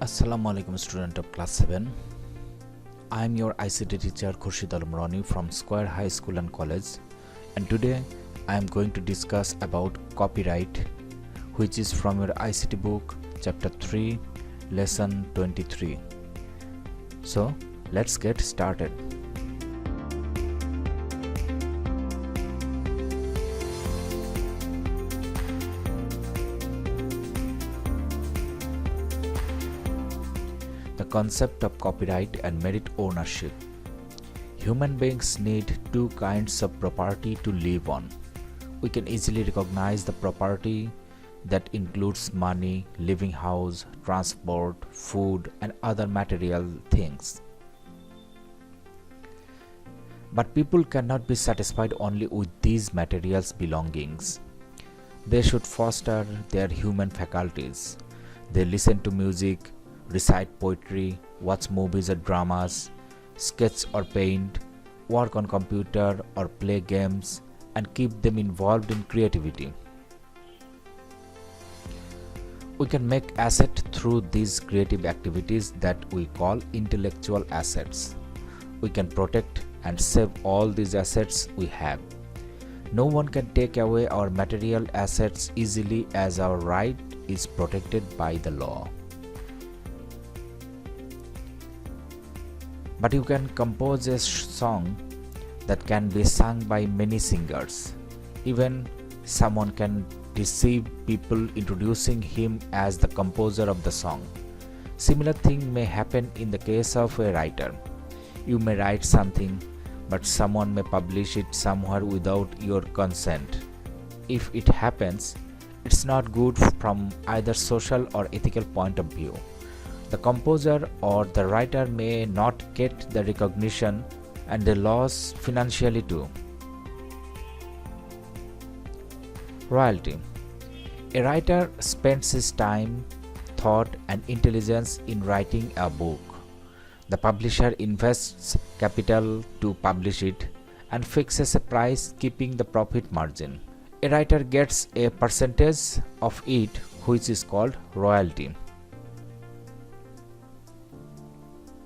Assalamu alaikum, student of class 7. I am your ICT teacher Khurshid Al-Murani from Square High School and College, and today I am going to discuss about copyright, which is from your ICT book chapter 3 lesson 23. So let's get started. The concept of copyright and merit ownership. Human beings need two kinds of property to live on. We can easily recognize the property that includes money, living house, transport, food, and other material things. But people cannot be satisfied only with these materials belongings. They should foster their human faculties. They listen to music, recite poetry, watch movies or dramas, sketch or paint, work on computer or play games, and keep them involved in creativity. We can make asset through these creative activities that we call intellectual assets. We can protect and save all these assets we have. No one can take away our material assets easily, as our right is protected by the law. But you can compose a song that can be sung by many singers. Even someone can deceive people introducing him as the composer of the song. Similar thing may happen in the case of a writer. You may write something, but someone may publish it somewhere without your consent. If it happens, it's not good from either social or ethical point of view. The composer or the writer may not get the recognition, and they lose financially too. Royalty. A writer spends his time, thought, and intelligence in writing a book. The publisher invests capital to publish it and fixes a price, keeping the profit margin. A writer gets a percentage of it, which is called royalty.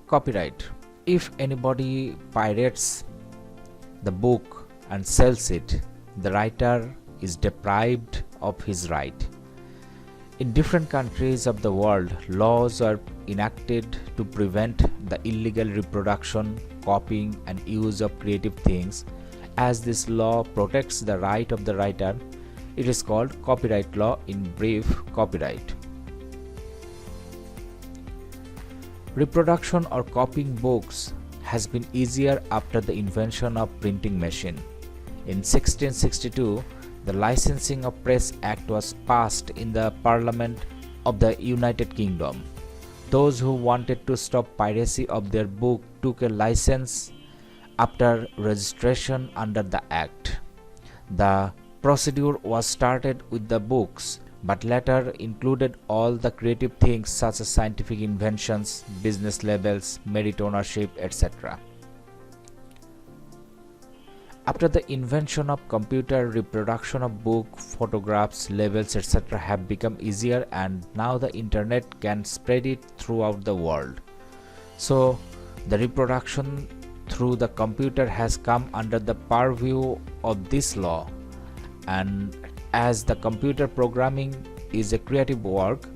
Copyright. If anybody pirates the book and sells it, the writer is deprived of his right. In different countries of the world, laws are enacted to prevent the illegal reproduction, copying, and use of creative things. As this law protects the right of the writer, it is called copyright law, in brief, copyright. Reproduction or copying books has been easier after the invention of printing machine. In 1662, the Licensing of Press Act was passed in the Parliament of the United Kingdom. Those who wanted to stop piracy of their book took a license after registration under the Act. The procedure was started with the books, but later included all the creative things such as scientific inventions, business labels, merit ownership, etc. After the invention of computer, reproduction of book, photographs, labels, etc. have become easier, and now the internet can spread it throughout the world. So the reproduction through the computer has come under the purview of this law, and as the computer programming is a creative work,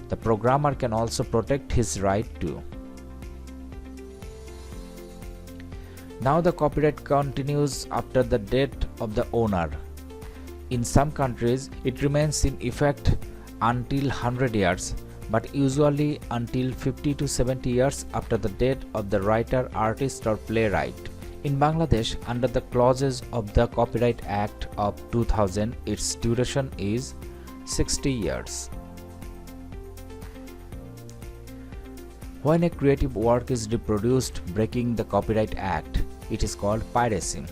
the programmer can also protect his right too. Now the copyright continues after the death of the owner. In some countries, it remains in effect until 100 years, but usually until 50 to 70 years after the death of the writer, artist, or playwright. In Bangladesh, under the clauses of the Copyright Act of 2000, its duration is 60 years. When a creative work is reproduced breaking the Copyright Act, it is called piracy.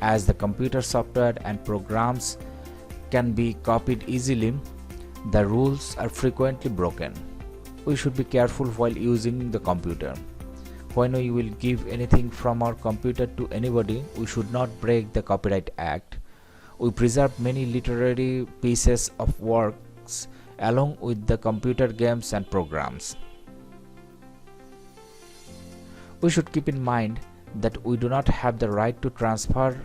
As the computer software and programs can be copied easily, the rules are frequently broken. We should be careful while using the computer. When we will give anything from our computer to anybody, we should not break the Copyright Act. We preserve many literary pieces of works along with the computer games and programs. We should keep in mind that we do not have the right to transfer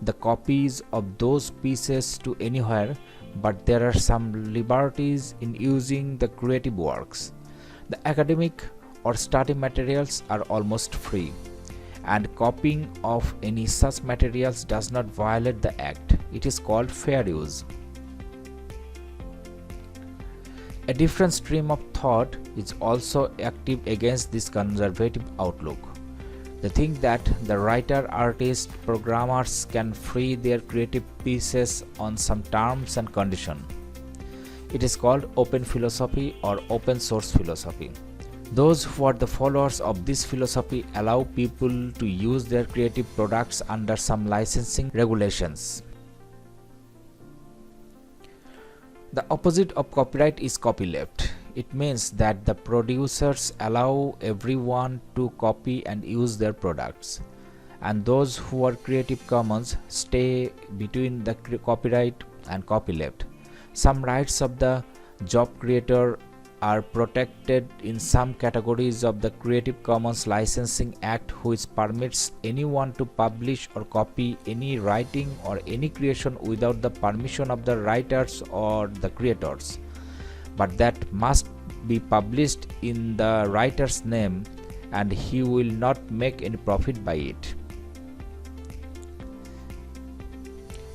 the copies of those pieces to anywhere, but there are some liberties in using the creative works. The academic or study materials are almost free, and copying of any such materials does not violate the act. It is called fair use. A different stream of thought is also active against this conservative outlook. They think that the writer, artist, programmers can free their creative pieces on some terms and conditions. It is called open philosophy or open source philosophy. Those who are the followers of this philosophy allow people to use their creative products under some licensing regulations. The opposite of copyright is copyleft. It means that the producers allow everyone to copy and use their products, and those who are Creative Commons stay between the copyright and copyleft. Some rights of the job creator are protected in some categories of the Creative Commons Licensing Act, which permits anyone to publish or copy any writing or any creation without the permission of the writers or the creators, but that must be published in the writer's name, and he will not make any profit by it.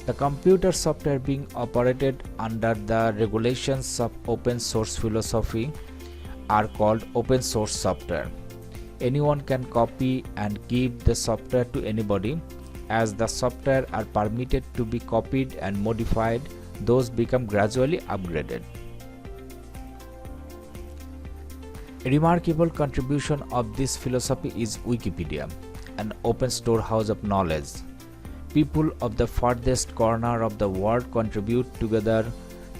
The computer software being operated under the regulations of open source philosophy are called open source software. Anyone can copy and give the software to anybody. As the software are permitted to be copied and modified, those become gradually upgraded. A remarkable contribution of this philosophy is Wikipedia, an open storehouse of knowledge. People of the farthest corner of the world contribute together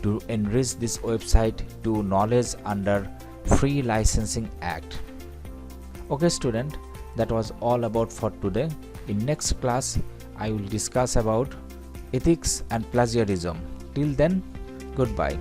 to enrich this website to knowledge under Free Licensing Act. Okay student, that was all about for today. In next class, I will discuss about ethics and plagiarism. Till then, goodbye.